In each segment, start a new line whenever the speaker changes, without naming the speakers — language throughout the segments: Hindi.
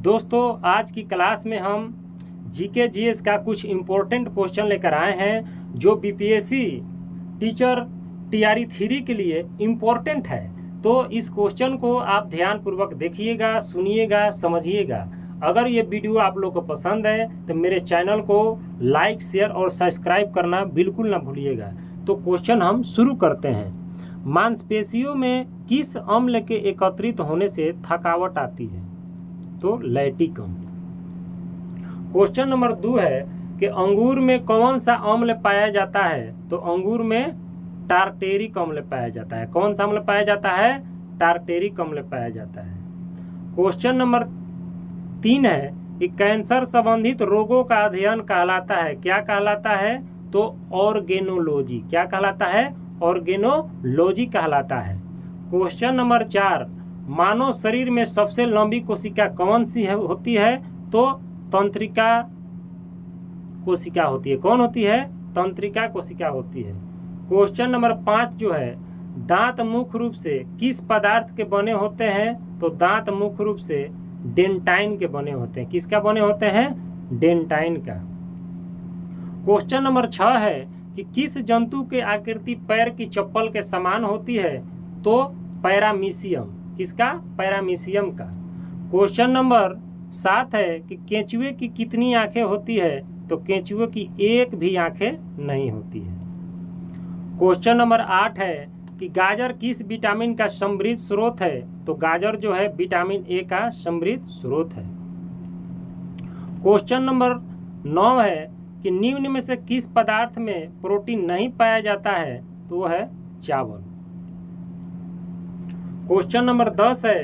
दोस्तों आज की क्लास में हम जीके जीएस का कुछ इम्पोर्टेंट क्वेश्चन लेकर आए हैं जो बीपीएससी टीचर टीआरई 3 के लिए इम्पोर्टेंट है। तो इस क्वेश्चन को आप ध्यानपूर्वक देखिएगा, सुनिएगा, समझिएगा। अगर ये वीडियो आप लोग को पसंद है तो मेरे चैनल को लाइक, शेयर और सब्सक्राइब करना बिल्कुल ना भूलिएगा। तो क्वेश्चन हम शुरू करते हैं। मांसपेशियों में किस अम्ल के एकत्रित होने से थकावट आती है? तो लैक्टिक अम्ल। क्वेश्चन नंबर 2 है कि अंगूर में कौन सा अम्ल पाया जाता है? तो अंगूर में टार्टेरिक अम्ल पाया जाता है। कौन सा अम्ल पाया जाता है? टार्टेरिक अम्ल पाया जाता है। क्वेश्चन नंबर 3 है कि कैंसर संबंधित रोगों का अध्ययन कहलाता है, क्या कहलाता है? तो ऑर्गेनोलॉजी। क्या कहलाता है? ऑर्गेनोलॉजी कहलाता है। क्वेश्चन नंबर 4, मानव शरीर में सबसे लंबी कोशिका कौन सी होती है? तो तंत्रिका कोशिका होती है। कौन होती है? तंत्रिका कोशिका होती है। क्वेश्चन नंबर 5 जो है, दांत मुख्य रूप से किस पदार्थ के बने होते हैं? तो दांत मुख्य रूप से डेंटाइन के बने होते हैं। किसका बने होते हैं? डेंटाइन का। क्वेश्चन नंबर 6 है कि किस जंतु के आकृति पैर की चप्पल के समान होती है? तो पैरामीशियम। किसका? पैरामीशियम का। क्वेश्चन नंबर 7 है कि केंचुए की कितनी आंखें होती है? तो केंचुए की एक भी आंखें नहीं होती है। क्वेश्चन नंबर 8 है कि गाजर किस विटामिन का समृद्ध स्रोत है? तो गाजर जो है विटामिन ए का समृद्ध स्रोत है। क्वेश्चन नंबर 9 है कि निम्न में से किस पदार्थ में प्रोटीन नहीं पाया जाता है? तो वो है चावल। क्वेश्चन नंबर 10 है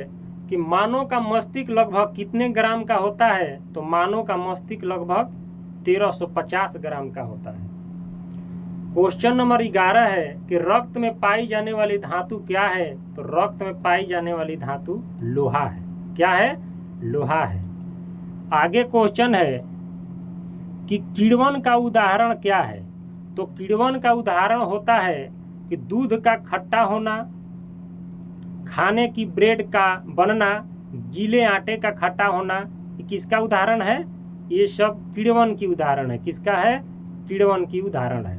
कि मानव का मस्तिष्क लगभग कितने ग्राम का होता है? तो मानव का मस्तिष्क लगभग 1350 ग्राम का होता है। क्वेश्चन नंबर 11 है कि रक्त में पाई जाने वाली धातु क्या है? तो रक्त में पाई जाने वाली धातु लोहा है। क्या है? लोहा है। आगे क्वेश्चन है कि किण्वन का उदाहरण क्या है? तो किण्वन का उदाहरण होता है कि दूध का खट्टा होना, खाने की ब्रेड का बनना, गीले आटे का खट्टा होना। ये किसका उदाहरण है? ये सब किण्वन की उदाहरण है। किसका है? किण्वन की उदाहरण है।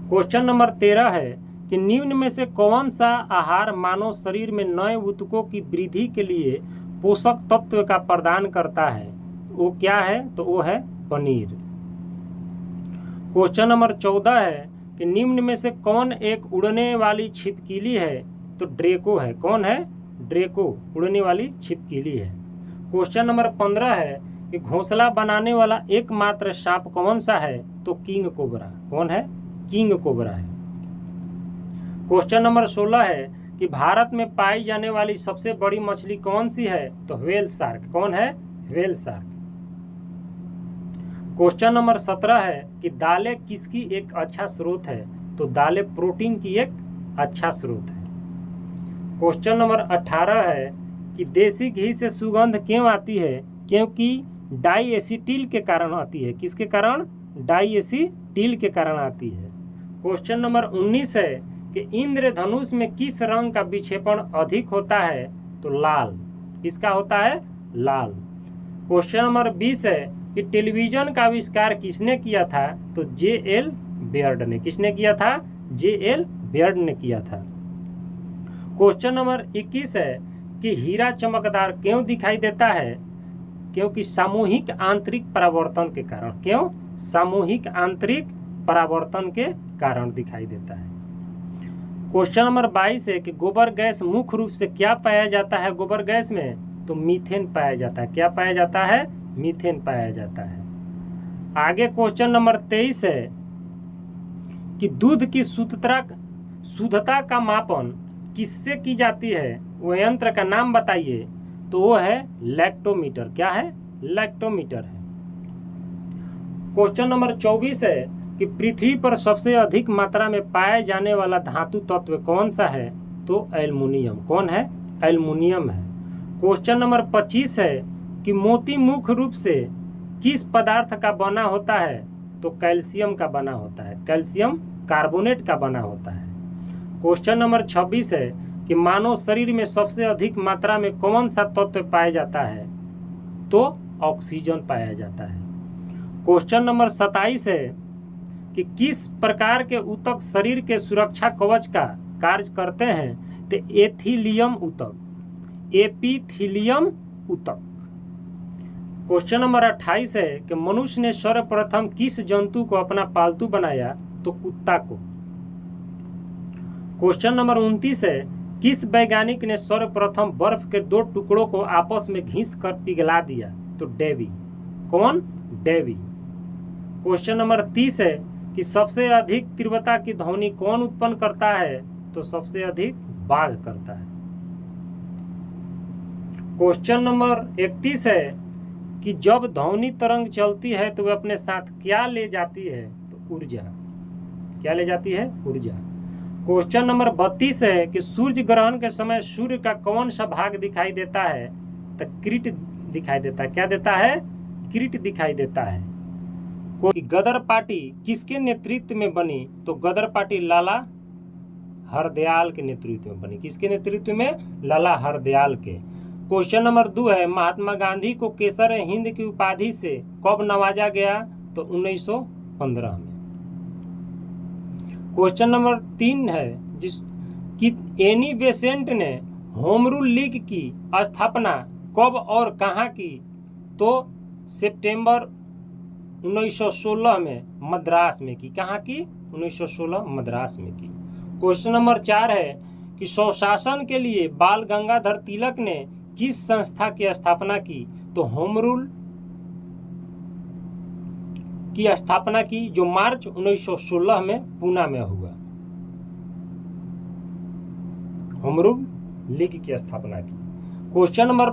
क्वेश्चन नंबर 13 है कि निम्न में से कौन सा आहार मानव शरीर में नए ऊतकों की वृद्धि के लिए पोषक तत्व का प्रदान करता है? वो क्या है? तो वो है पनीर। क्वेश्चन नंबर 14 है कि निम्न में से कौन एक उड़ने वाली छिपकली है? तो ड्रेको है। कौन है? ड्रेको उड़ने वाली छिपकली है। क्वेश्चन नंबर 15 है कि घोंसला बनाने वाला एकमात्र सांप कौन सा है? तो किंग कोबरा। कौन है? किंग कोबरा है। क्वेश्चन नंबर 16 है कि भारत में पाई जाने वाली सबसे बड़ी मछली कौन सी है? तो व्हेल शार्क। कौन है? Whale shark. क्वेश्चन नंबर 17 है कि दालें किसकी एक अच्छा स्रोत है? तो दालें प्रोटीन की एक अच्छा स्रोत है। क्वेश्चन नंबर 18 है कि देसी घी से सुगंध क्यों आती है? क्योंकि डाईएसिटिल के कारण आती है। किसके कारण? डाईएसिटिल के कारण आती है। क्वेश्चन नंबर 19 है कि इंद्रधनुष में किस रंग का विक्षेपण अधिक होता है? तो लाल। किसका होता है? लाल। क्वेश्चन नंबर 20 है कि टेलीविजन का आविष्कार किसने किया था? तो J.L. बेयर्ड ने। किसने किया था? J.L. बेयर्ड ने किया था। क्वेश्चन नंबर 21 है कि हीरा चमकदार क्यों दिखाई देता है? क्योंकि सामूहिक आंतरिक परावर्तन के कारण। क्यों? सामूहिक आंतरिक परावर्तन के कारण दिखाई देता है। क्वेश्चन नंबर 22 है कि गोबर गैस मुख्य रूप से क्या पाया जाता है गोबर गैस में? तो मीथेन पाया जाता है। क्या पाया जाता है? मीथेन पाया जाता है। आगे क्वेश्चन नंबर 23 है कि दूध की शुद्धता का मापन किससे की जाती है? वो यंत्र का नाम बताइए। तो वो है लैक्टोमीटर। क्या है? लैक्टोमीटर है। क्वेश्चन नंबर 24 है कि पृथ्वी पर सबसे अधिक मात्रा में पाए जाने वाला धातु तत्व कौन सा है? तो एल्युमिनियम। कौन है? एल्युमिनियम है। क्वेश्चन नंबर 25 है कि मोती मुख्य रूप से किस पदार्थ का बना होता है? तो कैल्शियम का बना होता है। कैल्शियम कार्बोनेट का बना होता है। क्वेश्चन नंबर 26 है कि मानव शरीर में सबसे अधिक मात्रा में कौन सा तत्व पाया जाता है? तो ऑक्सीजन पाया जाता है। क्वेश्चन नंबर 27 है कि किस प्रकार के ऊतक शरीर के सुरक्षा कवच का कार्य करते हैं? तो एथिलियम ऊतक, एपिथीलियम ऊतक। क्वेश्चन नंबर 28 है कि मनुष्य ने सर्वप्रथम किस जंतु को अपना पालतू बनाया? तो कुत्ता को। क्वेश्चन नंबर 29 है किस वैज्ञानिक ने सर्वप्रथम बर्फ के 2 टुकड़ों को आपस में घिस कर पिघला दिया? तो डेवी। कौन? डेवी। क्वेश्चन नंबर 30 है कि सबसे अधिक तीव्रता की ध्वनि कौन उत्पन्न करता है? तो सबसे अधिक बाघ करता है। क्वेश्चन नंबर 31 है कि जब ध्वनि तरंग चलती है तो वह अपने साथ क्या ले जाती है? तो ऊर्जा। क्या ले जाती है? ऊर्जा। क्वेश्चन नंबर 32 है कि सूर्य ग्रहण के समय सूर्य का कौन सा भाग दिखाई देता है? तो किरीट दिखाई देता है। क्या देता है? किरीट दिखाई देता है। गदर पार्टी किसके नेतृत्व में बनी? तो गदर पार्टी लाला हरदयाल के नेतृत्व में बनी। किसके नेतृत्व में? लाला हरदयाल के। क्वेश्चन नंबर 2 है महात्मा गांधी को केसर हिंद की उपाधि से कब नवाजा गया? तो 1915 में। क्वेश्चन नंबर 3 है कि एनी बेसेंट ने होम रूल लीग की स्थापना कब और कहाँ की? तो सितंबर 1916 में मद्रास में की। कहाँ की? 1916 मद्रास में की। क्वेश्चन नंबर 4 है कि स्वशासन के लिए बाल गंगाधर तिलक ने किस संस्था की स्थापना की? तो होम रूल की स्थापना की, जो मार्च 1916 में पूना में हुआ। होम रूल लीग की स्थापना की। क्वेश्चन नंबर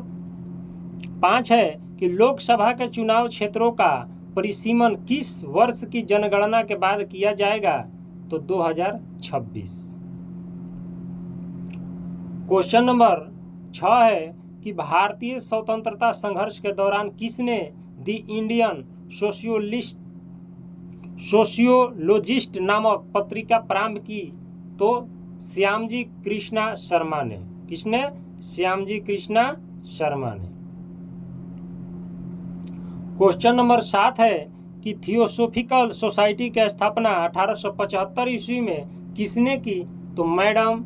5 है कि लोकसभा के चुनाव क्षेत्रों का परिसीमन किस वर्ष की जनगणना के बाद किया जाएगा? तो 2026। क्वेश्चन नंबर 6 है कि भारतीय स्वतंत्रता संघर्ष के दौरान किसने द इंडियन सोशियोलॉजिस्ट नामक पत्रिका प्रारंभ की? तो श्यामजी कृष्णा शर्मा ने। किसने? श्यामजी कृष्णा शर्मा ने। क्वेश्चन नंबर 7 है कि थियोसोफिकल सोसाइटी की स्थापना 1875 ईस्वी में किसने की? तो मैडम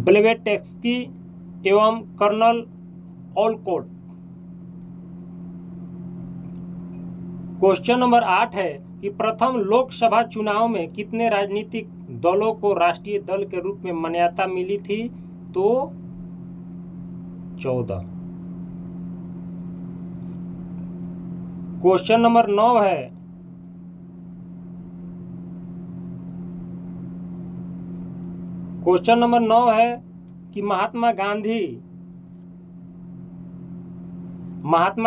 ब्लेवेटस्की एवं कर्नल ओलकोट। क्वेश्चन नंबर 8 है कि प्रथम लोकसभा चुनाव में कितने राजनीतिक दलों को राष्ट्रीय दल के रूप में मान्यता मिली थी? तो 14। क्वेश्चन नंबर 9 है कि महात्मा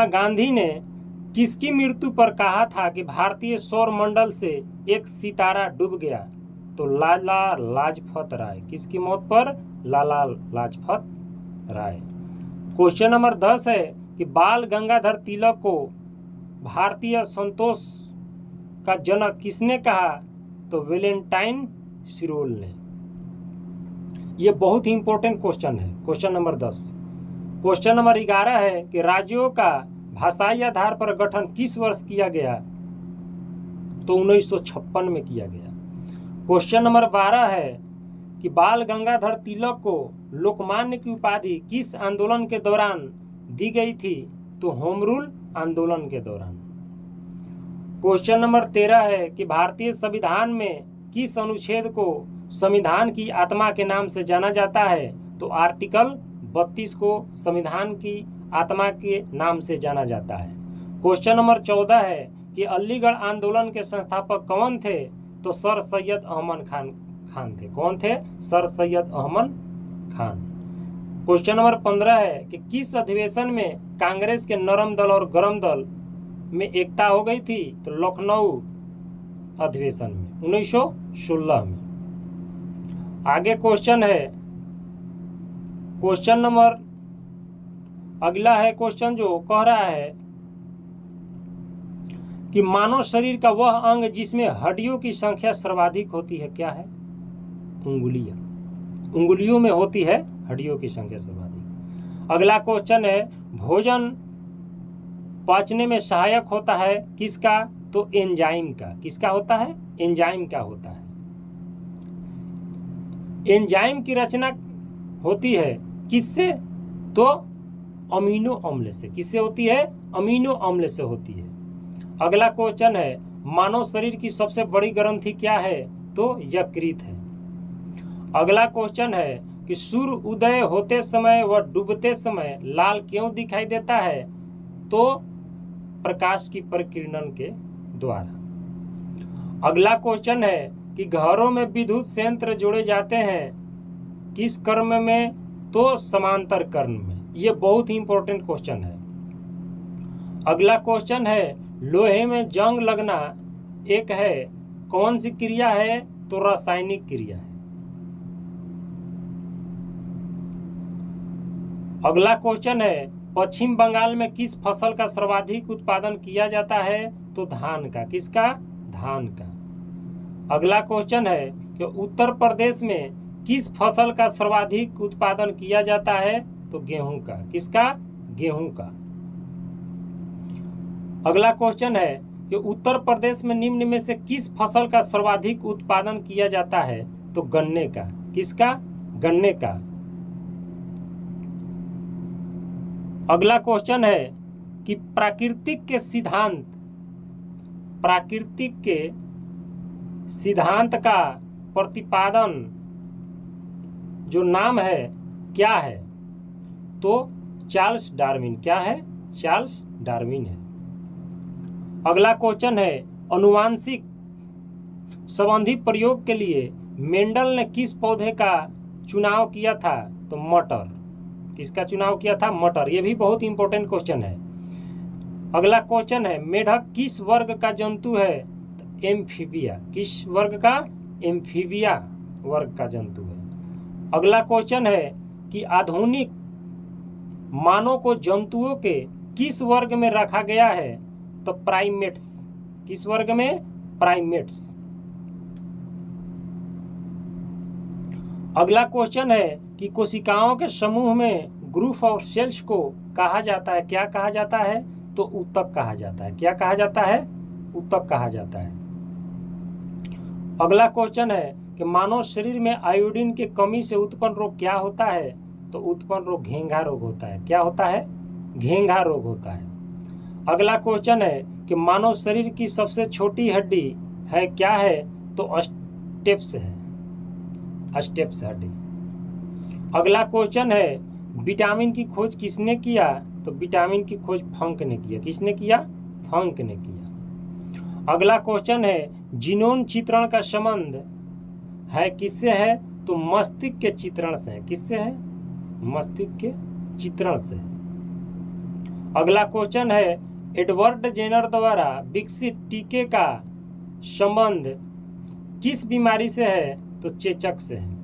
गांधी ने किसकी मृत्यु पर कहा था कि भारतीय सौर मंडल से एक सितारा डूब गया? तो लाला लाजपत राय। किसकी मौत पर? लाला लाजपत राय। क्वेश्चन नंबर 10 है कि बाल गंगाधर तिलक को भारतीय संतोष का जनक किसने कहा? तो वैलेंटाइन सिरोल ने। यह बहुत ही इंपॉर्टेंट क्वेश्चन है, क्वेश्चन नंबर 10। क्वेश्चन नंबर 11 है कि राज्यों का भाषाई आधार पर गठन किस वर्ष किया गया? तो 1956 में किया गया। क्वेश्चन नंबर 12 है कि बाल गंगाधर तिलक को लोकमान्य की उपाधि किस आंदोलन के दौरान दी गई थी? तो होम रूल आंदोलन के दौरान। क्वेश्चन नंबर 13 है कि भारतीय संविधान में किस अनुच्छेद को संविधान की आत्मा के नाम से जाना जाता है? तो आर्टिकल 32 को संविधान की आत्मा के नाम से जाना जाता है। क्वेश्चन नंबर 14 है कि अलीगढ़ आंदोलन के संस्थापक कौन थे? तो सर सैयद अहमद खान थे। कौन थे? Sir Syed Ahmed Khan. Question number 15 है कि किस अधिवेशन में कांग्रेस के नरम दल और गरम दल में एकता हो गई थी? तो लखनऊ अधिवेशन में 1916 में। आगे क्वेश्चन है, क्वेश्चन नंबर अगला है क्वेश्चन जो कह रहा है कि मानव शरीर का वह अंग जिसमें हड्डियों की संख्या सर्वाधिक होती है क्या है? उंगलियां। उंगलियों में होती है हड्डियों की संख्या सर्वाधिक। अगला क्वेश्चन है, भोजन पचने में सहायक होता है किसका? तो एंजाइम का। किसका होता है? एंजाइम का होता है। एंजाइम की रचना होती है किससे? तो अमीनो अम्ल से। किससे होती है? अमीनो अम्ल से होती है। अगला क्वेश्चन है, मानव शरीर की सबसे बड़ी ग्रंथि क्या है? तो यकृत है। अगला क्वेश्चन है कि सूर्य उदय होते समय व डूबते समय लाल क्यों दिखाई देता है? तो प्रकाश की परिकिरणन के द्वारा। अगला क्वेश्चन है कि घरों में विद्युत संयंत्र जोड़े जाते हैं किस क्रम में? तो समांतर क्रम में। ये बहुत ही इंपॉर्टेंट क्वेश्चन है। अगला क्वेश्चन है, लोहे में जंग लगना एक है कौन सी क्रिया है? तो रासायनिक क्रिया है। अगला क्वेश्चन है, पश्चिम बंगाल में किस फसल का सर्वाधिक उत्पादन किया जाता है? तो धान का। किसका? धान का। अगला क्वेश्चन है कि उत्तर प्रदेश में किस फसल का सर्वाधिक उत्पादन किया जाता है? तो गेहूं का। किसका? गेहूं का। अगला क्वेश्चन है कि उत्तर प्रदेश में निम्न में से किस फसल का सर्वाधिक उत्पादन किया जाता है? तो गन्ने का। किसका? गन्ने का। अगला क्वेश्चन है कि प्राकृतिक के सिद्धांत का प्रतिपादन जो नाम है क्या है? तो चार्ल्स डार्विन। क्या है? चार्ल्स डार्विन है। अगला क्वेश्चन है, अनुवांशिक संबंधी प्रयोग के लिए मेंडल ने किस पौधे का चुनाव किया था? तो मटर। किसका चुनाव किया था? मटर। ये भी बहुत इंपॉर्टेंट क्वेश्चन है। अगला क्वेश्चन है, मेढक किस वर्ग का जंतु है? तो एम्फीबिया। किस वर्ग का? एम्फीबिया वर्ग का जंतु है। अगला क्वेश्चन है कि आधुनिक मानव को जंतुओं के किस वर्ग में रखा गया है? तो प्राइमेट्स। किस वर्ग में? प्राइमेट्स। अगला क्वेश्चन है कि कोशिकाओं के समूह में ग्रुप ऑफ सेल्स को कहा जाता है। क्या कहा जाता है? तो ऊतक कहा जाता है। क्या कहा जाता है? ऊतक कहा जाता है। अगला क्वेश्चन है कि मानव शरीर में आयोडीन की कमी से उत्पन्न रोग क्या होता है? तो उत्पन्न रोग घेंघा रोग होता है। क्या होता है? घेंघा रोग होता है। अगला क्वेश्चन है कि मानव शरीर की सबसे छोटी हड्डी है क्या है? तो स्टेप्स है। स्टेप्स हड्डी। अगला क्वेश्चन है, विटामिन की खोज किसने किया? तो विटामिन की खोज फंक ने किया। किसने किया? फंक ने किया। अगला क्वेश्चन है, जीनोम चित्रण का संबंध है किससे है? तो मस्तिष्क के चित्रण से है। किससे है? मस्तिष्क के चित्रण से। अगला क्वेश्चन है, एडवर्ड जेनर द्वारा विकसित टीके का संबंध किस बीमारी से है? तो चेचक से है।